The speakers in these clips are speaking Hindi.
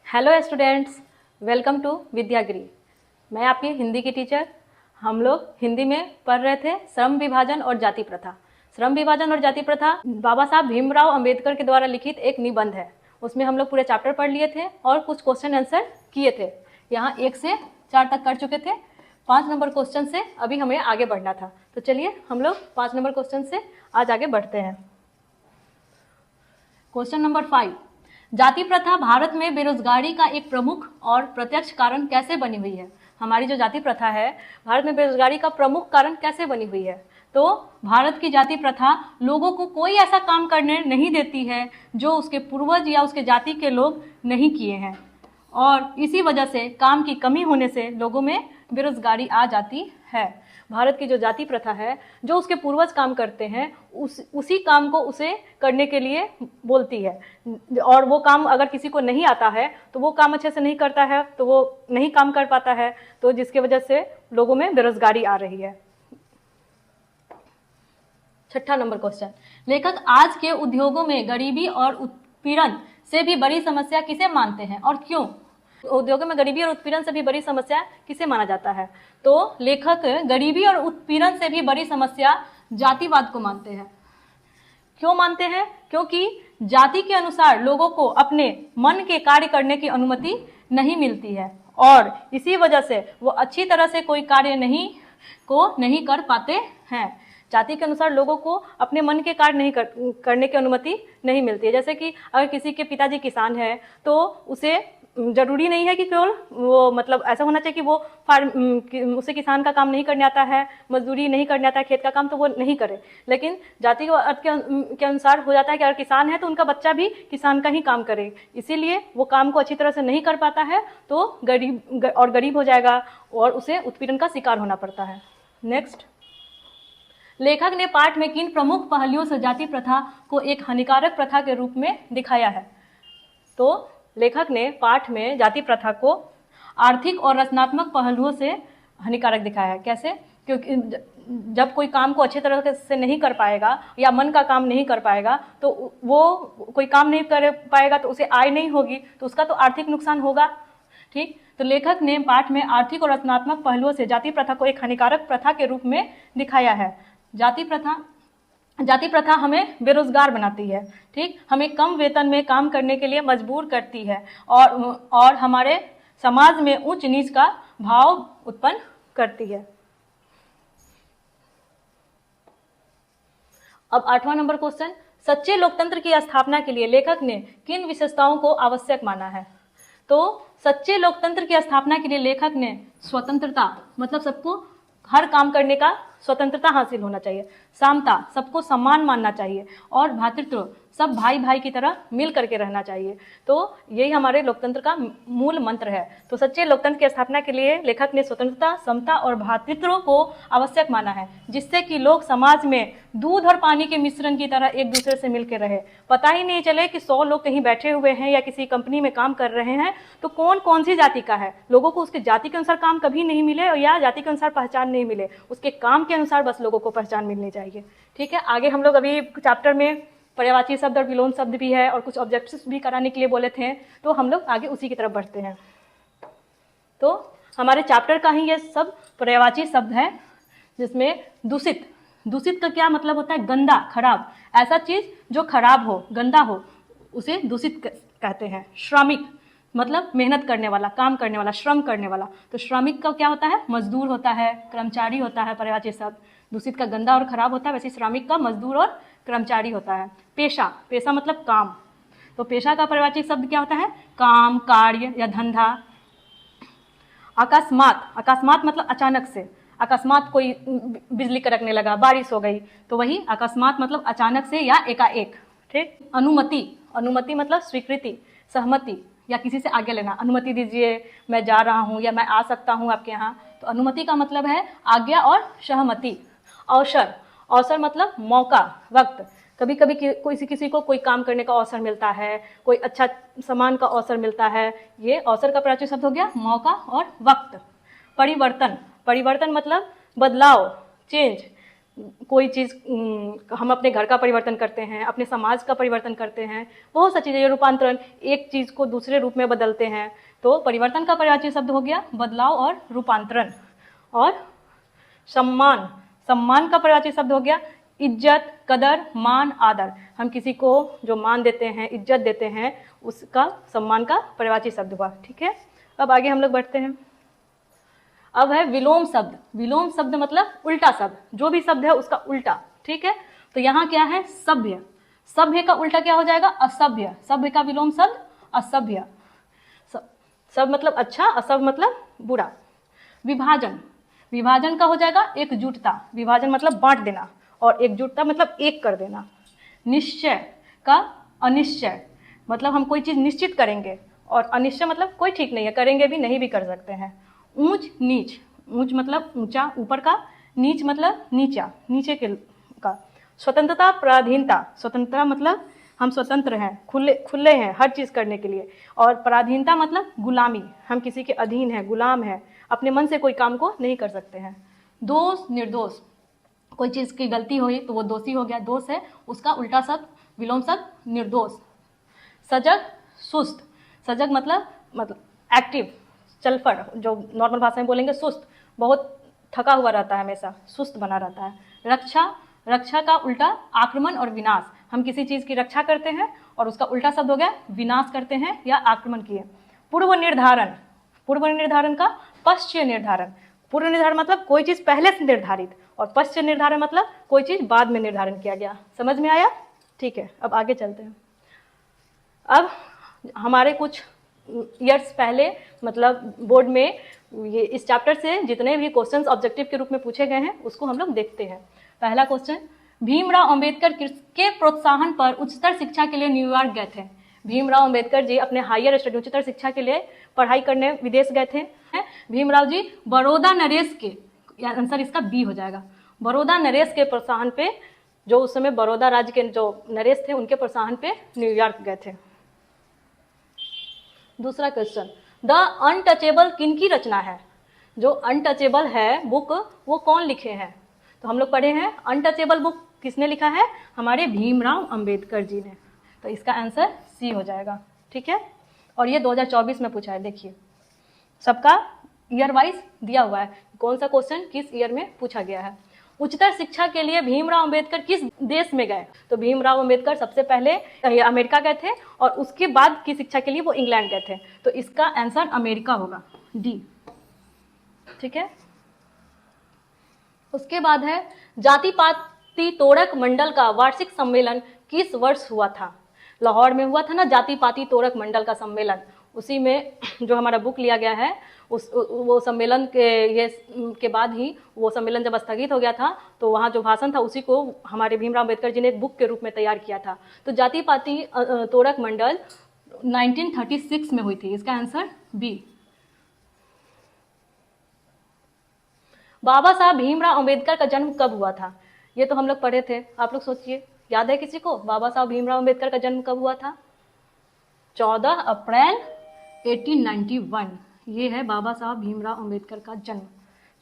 Hello students, welcome to Vidyagiri. मैं आपकी हिंदी की टीचर। हम लोग हिंदी में पढ़ रहे थे श्रम विभाजन और जाति प्रथा। श्रम विभाजन और जाति प्रथा बाबा साहब भीमराव अंबेडकर के द्वारा लिखित एक निबंध है। उसमें हम लोग पूरे चैप्टर पढ़ लिए थे और कुछ क्वेश्चन आंसर किए थे। यहाँ 1 से 4 तक कर चुके थे। 5 नंबर क्वेश्चन से अभी हमें आगे बढ़ना था, तो चलिए हम लोग 5 नंबर क्वेश्चन से आज आगे बढ़ते हैं। क्वेश्चन नंबर 5, जाति प्रथा भारत में बेरोजगारी का एक प्रमुख और प्रत्यक्ष कारण कैसे बनी हुई है। हमारी जो जाति प्रथा है भारत में बेरोजगारी का प्रमुख कारण कैसे बनी हुई है। तो भारत की जाति प्रथा लोगों को कोई ऐसा काम करने नहीं देती है जो उसके पूर्वज या उसके जाति के लोग नहीं किए हैं, और इसी वजह से काम की कमी होने से लोगों में बेरोजगारी आ जाती है। भारत की जो जाति प्रथा है, जो उसके पूर्वज काम करते हैं उसी काम को उसे करने के लिए बोलती है, और वो काम अगर किसी को नहीं आता है तो वो काम अच्छे से नहीं करता है, तो वो नहीं काम कर पाता है, तो जिसकी वजह से लोगों में बेरोजगारी आ रही है। 6 नंबर क्वेश्चन, लेखक आज के उद्योगों में गरीबी और उत्पीड़न से भी बड़ी समस्या किसे मानते हैं और क्यों। उद्योगों में गरीबी और उत्पीड़न से भी बड़ी समस्या किसे माना जाता है। तो लेखक गरीबी और उत्पीड़न से भी बड़ी समस्या जातिवाद को मानते हैं। क्यों मानते हैं? क्योंकि जाति के अनुसार लोगों को अपने मन के कार्य करने की अनुमति नहीं मिलती है, और इसी वजह से वो अच्छी तरह से कोई कार्य नहीं कर पाते हैं। जाति के अनुसार लोगों को अपने मन के कार्य नहीं करने की अनुमति नहीं मिलती है। जैसे कि अगर किसी के पिताजी किसान है तो उसे जरूरी नहीं है कि केवल वो मतलब ऐसा होना चाहिए कि वो उसे किसान का काम नहीं करने आता है, मजदूरी नहीं करने आता है, खेत का काम, तो वो नहीं करे। लेकिन जाति के अर्थ के अनुसार हो जाता है कि अगर किसान है तो उनका बच्चा भी किसान का ही काम करे, इसीलिए वो काम को अच्छी तरह से नहीं कर पाता है तो गरीब हो जाएगा और उसे उत्पीड़न का शिकार होना पड़ता है। नेक्स्ट, लेखक ने पाठ में किन प्रमुख पहलुओं से जाति प्रथा को एक हानिकारक प्रथा के रूप में दिखाया है। तो लेखक ने पाठ में जाति प्रथा को आर्थिक और रचनात्मक पहलुओं से हानिकारक दिखाया है। कैसे? क्योंकि जब कोई काम को अच्छी तरह से नहीं कर पाएगा या मन का काम नहीं कर पाएगा तो वो कोई काम नहीं कर पाएगा तो उसे आय नहीं होगी, तो उसका तो आर्थिक नुकसान होगा। ठीक, तो लेखक ने पाठ में आर्थिक और रचनात्मक पहलुओं से जाति प्रथा को एक हानिकारक प्रथा के रूप में दिखाया है। जाति प्रथा हमें बेरोजगार बनाती है। ठीक, हमें कम वेतन में काम करने के लिए मजबूर करती है और हमारे समाज में उच्च नीच का भाव उत्पन्न करती है। अब 8वां नंबर क्वेश्चन, सच्चे लोकतंत्र की स्थापना के लिए लेखक ने किन विशेषताओं को आवश्यक माना है। तो सच्चे लोकतंत्र की स्थापना के लिए लेखक ने स्वतंत्रता, मतलब सबको हर काम करने का स्वतंत्रता हासिल होना चाहिए, समता, सबको सम्मान मानना चाहिए, और भ्रातृत्व, सब भाई भाई की तरह मिल करके रहना चाहिए। तो यही हमारे लोकतंत्र का मूल मंत्र है। तो सच्चे लोकतंत्र की स्थापना के लिए लेखक ने स्वतंत्रता, समता और भ्रातृत्व को आवश्यक माना है, जिससे कि लोग समाज में दूध और पानी के मिश्रण की तरह एक दूसरे से मिलकर रहे। पता ही नहीं चले कि 100 लोग कहीं बैठे हुए हैं या किसी कंपनी में काम कर रहे हैं तो कौन कौन सी जाति का है। लोगों को उसके जाति के अनुसार काम कभी नहीं मिले या जाति के अनुसार पहचान नहीं मिले, उसके काम के अनुसार बस लोगों को पहचान मिलनी चाहिए। ठीक है, आगे हम लोग अभी चैप्टर में पर्यायवाची शब्द और विलोम शब्द भी है और कुछ ऑब्जेक्टिव्स भी कराने के लिए बोले थे, तो हम लोग आगे उसी की तरफ बढ़ते हैं। तो हमारे चैप्टर का ही ये सब पर्यायवाची शब्द है, जिसमें दूषित, दूषित का क्या मतलब होता है? गंदा, खराब, ऐसा चीज जो खराब हो, गंदा हो, उसे दूषित कहते हैं। श्रमिक मतलब मेहनत करने वाला, काम करने वाला, श्रम करने वाला। तो श्रमिक का क्या होता है? मजदूर होता है, कर्मचारी होता है। पर्यायवाची शब्द दूषित का गंदा और खराब होता है, वैसे श्रमिक का मजदूर और कर्मचारी होता है। पेशा, पेशा मतलब काम। तो पेशा का पर्यायवाची शब्द क्या होता है? काम, कार्य या धंधा। अकस्मात, अकस्मात मतलब अचानक से, अकस्मात कोई बिजली कड़कने लगा, बारिश हो गई, तो वही अकस्मात मतलब अचानक से या एकाएक। ठीक, अनुमति, अनुमति मतलब स्वीकृति, सहमति या किसी से आगे लेना। अनुमति दीजिए, मैं जा रहा हूँ या मैं आ सकता हूँ आपके यहाँ। तो अनुमति का मतलब है आज्ञा और सहमति। अवसर, अवसर मतलब मौका, वक्त। कभी कभी किसी को कोई काम करने का अवसर मिलता है, कोई अच्छा सामान का अवसर मिलता है, ये अवसर का पर्यायवाची शब्द हो गया, मौका और वक्त। परिवर्तन, परिवर्तन मतलब बदलाव, चेंज। कोई चीज़ हम अपने घर का परिवर्तन करते हैं, अपने समाज का परिवर्तन करते हैं, बहुत सा चीज़ें, रूपांतरण, एक चीज़ को दूसरे रूप में बदलते हैं। तो परिवर्तन का पर्यायवाची शब्द हो गया बदलाव और रूपांतरण। और सम्मान, सम्मान का पर्यायवाची शब्द हो गया इज्जत, कदर, मान, आदर। हम किसी को जो मान देते हैं, इज्जत देते हैं, उसका सम्मान का पर्यायवाची शब्द हुआ। ठीक है, अब आगे हम लोग बढ़ते हैं। अब है विलोम शब्द। विलोम शब्द मतलब उल्टा शब्द, जो भी शब्द है उसका उल्टा। ठीक है, तो यहाँ क्या है, सभ्य। सभ्य का उल्टा क्या हो जाएगा, असभ्य। सभ्य का विलोम शब्द असभ्य। सब मतलब अच्छा, असभ मतलब बुरा। विभाजन, विभाजन का हो जाएगा एकजुटता। विभाजन मतलब बांट देना, और एकजुटता मतलब एक कर देना। निश्चय का अनिश्चय, मतलब हम कोई चीज़ निश्चित करेंगे, और अनिश्चय मतलब कोई ठीक नहीं है, करेंगे भी, नहीं भी कर सकते हैं। ऊंच नीच, ऊंच मतलब ऊंचा ऊपर का, नीच मतलब नीचा नीचे के का। स्वतंत्रता पराधीनता, स्वतंत्रता मतलब हम स्वतंत्र हैं, खुले खुले हैं हर चीज़ करने के लिए। और पराधीनता मतलब गुलामी, हम किसी के अधीन हैं, गुलाम हैं, अपने मन से कोई काम को नहीं कर सकते हैं। दोष निर्दोष, कोई चीज़ की गलती हुई तो वो दोषी हो गया, दोष है, उसका उल्टा शब्द विलोम शब्द निर्दोष। सजग सुस्त, सजग मतलब एक्टिव, चलफड़, जो नॉर्मल भाषा में बोलेंगे सुस्त, बहुत थका हुआ रहता है, हमेशा सुस्त बना रहता है। रक्षा, रक्षा का उल्टा आक्रमण और विनाश, हम किसी चीज़ की रक्षा करते हैं और उसका उल्टा शब्द हो गया विनाश करते हैं या आक्रमण किए। पूर्व निर्धारण, पूर्व निर्धारण का पश्चात निर्धारण। पूर्व निर्धारण मतलब कोई चीज़ पहले से निर्धारित, और पश्चात निर्धारण मतलब कोई चीज़ बाद में निर्धारण किया गया। समझ में आया? ठीक है, अब आगे चलते हैं। अब हमारे कुछ ईयर्स पहले, मतलब बोर्ड में ये इस चैप्टर से जितने भी क्वेश्चंस ऑब्जेक्टिव के रूप में पूछे गए हैं उसको हम लोग देखते हैं। पहला क्वेश्चन, भीमराव अंबेडकर किसके प्रोत्साहन पर उच्चतर शिक्षा के लिए न्यूयॉर्क गए थे? भीमराव अंबेडकर जी अपने हायर स्टडी, उच्चतर शिक्षा के लिए पढ़ाई करने विदेश गए थे। भीमराव जी बड़ौदा नरेश के, आंसर इसका बी हो जाएगा, बड़ौदा नरेश के प्रोत्साहन पे, जो उस समय बड़ौदा राज्य के जो नरेश थे उनके प्रोत्साहन पे न्यूयॉर्क गए थे। दूसरा क्वेश्चन, द अनटचेबल किनकी रचना है? जो अनटचेबल है बुक, वो कौन लिखे हैं? तो हम लोग पढ़े हैं अनटचेबल बुक किसने लिखा है, हमारे भीमराव अंबेडकर जी ने। तो इसका आंसर सी हो जाएगा। ठीक है, और ये 2024 में पूछा है, देखिए सबका ईयर वाइज दिया हुआ है, कौन सा क्वेश्चन किस ईयर में पूछा गया है। उच्चतर शिक्षा के लिए भीमराव अंबेडकर किस देश में गए? तो भीमराव अंबेडकर सबसे पहले अमेरिका गए थे, और उसके बाद की शिक्षा के लिए वो इंग्लैंड गए थे। तो इसका आंसर अमेरिका होगा, डी। ठीक है, उसके बाद है जाति पाति तोड़क मंडल का वार्षिक सम्मेलन किस वर्ष हुआ था? लाहौर में हुआ था ना जाति पाति तोड़क मंडल का सम्मेलन, उसी में जो हमारा बुक लिया गया है वो सम्मेलन के बाद ही, वो सम्मेलन जब स्थगित हो गया था तो वहाँ जो भाषण था उसी को हमारे भीमराव अंबेडकर जी ने एक बुक के रूप में तैयार किया था। तो जाति पाति तोड़क मंडल 1936 में हुई थी, इसका आंसर बी। बाबा साहब भीमराव अंबेडकर का जन्म कब हुआ था? ये तो हम लोग पढ़े थे, आप लोग सोचिए, याद है किसी को बाबा साहब भीमराव अंबेडकर का जन्म कब हुआ था? 14 अप्रैल 1891, ये है बाबा साहब भीमराव अंबेडकर का जन्म।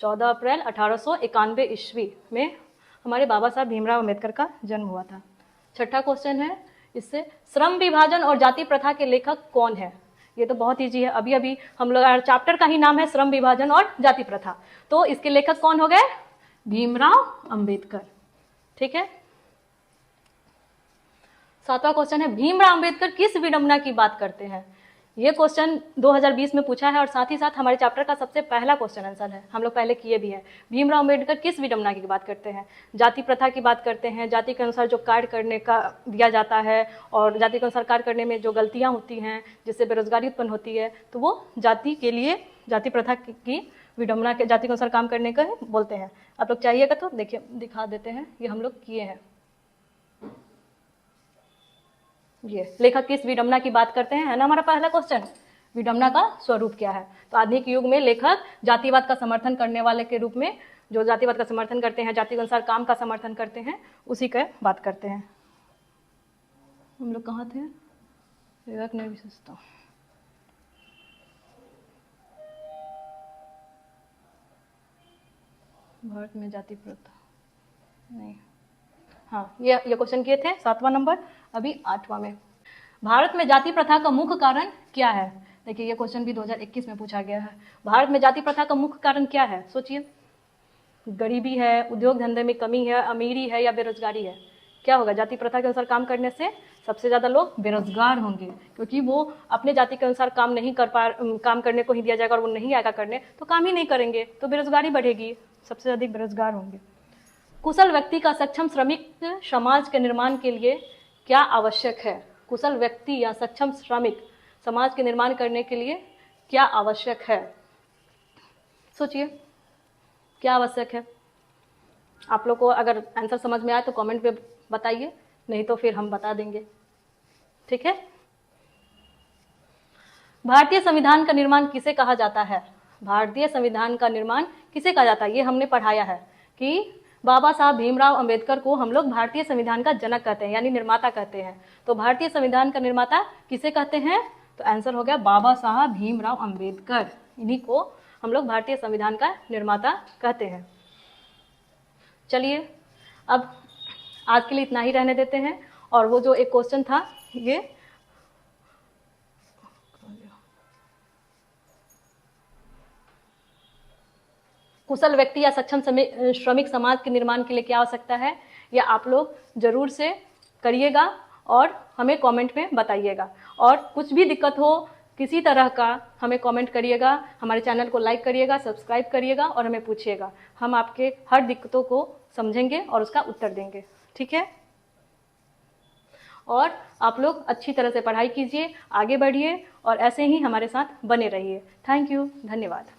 14 अप्रैल 1891 ईस्वी में हमारे बाबा साहब भीमराव अंबेडकर का जन्म हुआ था। छठा क्वेश्चन है इससे, श्रम विभाजन और जाति प्रथा के लेखक कौन है? ये तो बहुत ईजी है, अभी अभी हम लोग चैप्टर का ही नाम है श्रम विभाजन और जाति प्रथा, तो इसके लेखक कौन हो गए? भीमराव अंबेडकर। ठीक है, सातवां क्वेश्चन है, भीमराव अंबेडकर किस विडंबना की बात करते हैं? ये क्वेश्चन 2020 में पूछा है, और साथ ही साथ हमारे चैप्टर का सबसे पहला क्वेश्चन आंसर है, हम लोग पहले किए भी हैं। भीमराव अंबेडकर किस विडंबना की बात करते हैं? जाति प्रथा की बात करते हैं, जाति के अनुसार जो कार्य करने का दिया जाता है, और जाति के अनुसार कार्य करने में जो गलतियाँ होती हैं जिससे बेरोजगारी उत्पन्न होती है, तो वो जाति के लिए, जाति प्रथा की विडंबना के, जाति के अनुसार काम करने का बोलते हैं। आप लोग चाहिएगा तो देखिए दिखा देते हैं, ये हम लोग किए हैं। ये लेखक किस विडंबना की बात करते हैं, है ना हमारा पहला क्वेश्चन, विडंबना का स्वरूप क्या है? तो आधुनिक युग में लेखक जातिवाद का समर्थन करने वाले के रूप में, जो जातिवाद का समर्थन करते हैं, जाति के अनुसार काम का समर्थन करते हैं, उसी का बात करते हैं। हम लोग कहाँ थे? विवेक ने विशेषता, भारत में जाति प्रथा, नहीं, हाँ ये क्वेश्चन किए थे 7वां नंबर, अभी 8वां में। भारत में जाति प्रथा का मुख्य कारण क्या है? देखिए ये क्वेश्चन भी 2021 में पूछा गया है। भारत में जाति प्रथा का मुख्य कारण क्या है? सोचिए, गरीबी है, उद्योग धंधे में कमी है, अमीरी है या बेरोजगारी है? क्या होगा? जाति प्रथा के अनुसार काम करने से सबसे ज़्यादा लोग बेरोजगार होंगे, क्योंकि वो अपने जाति के अनुसार काम नहीं कर काम करने को ही दिया जाएगा और वो नहीं आएगा करने, तो काम ही नहीं करेंगे तो बेरोजगारी बढ़ेगी, सबसे अधिक बेरोजगार होंगे। कुशल व्यक्ति का सक्षम श्रमिक समाज के निर्माण के लिए क्या आवश्यक है? कुशल व्यक्ति या सक्षम श्रमिक समाज के निर्माण करने के लिए क्या आवश्यक है? सोचिए, क्या आवश्यक है? आप लोग को अगर आंसर समझ में आए तो कमेंट पे बताइए, नहीं तो फिर हम बता देंगे, ठीक है। भारतीय संविधान का निर्माण किसे कहा जाता है? भारतीय संविधान का निर्माण किसे कहा जाता है? ये हमने पढ़ाया है कि बाबा साहब भीमराव अंबेडकर को हम लोग भारतीय संविधान का जनक कहते हैं, यानी निर्माता कहते हैं। तो भारतीय संविधान का निर्माता किसे कहते हैं? तो आंसर हो गया बाबा साहब भीमराव अंबेडकर, इन्हीं को हम लोग भारतीय संविधान का निर्माता कहते हैं। चलिए अब आज के लिए इतना ही रहने देते हैं। और वो जो एक क्वेश्चन था, ये कुशल व्यक्ति या सक्षम श्रमिक समाज के निर्माण के लिए क्या आवश्यकता है, या आप लोग जरूर से करिएगा और हमें कमेंट में बताइएगा। और कुछ भी दिक्कत हो किसी तरह का, हमें कमेंट करिएगा, हमारे चैनल को लाइक करिएगा, सब्सक्राइब करिएगा और हमें पूछिएगा। हम आपके हर दिक्कतों को समझेंगे और उसका उत्तर देंगे, ठीक है। और आप लोग अच्छी तरह से पढ़ाई कीजिए, आगे बढ़िए और ऐसे ही हमारे साथ बने रहिए। थैंक यू, धन्यवाद।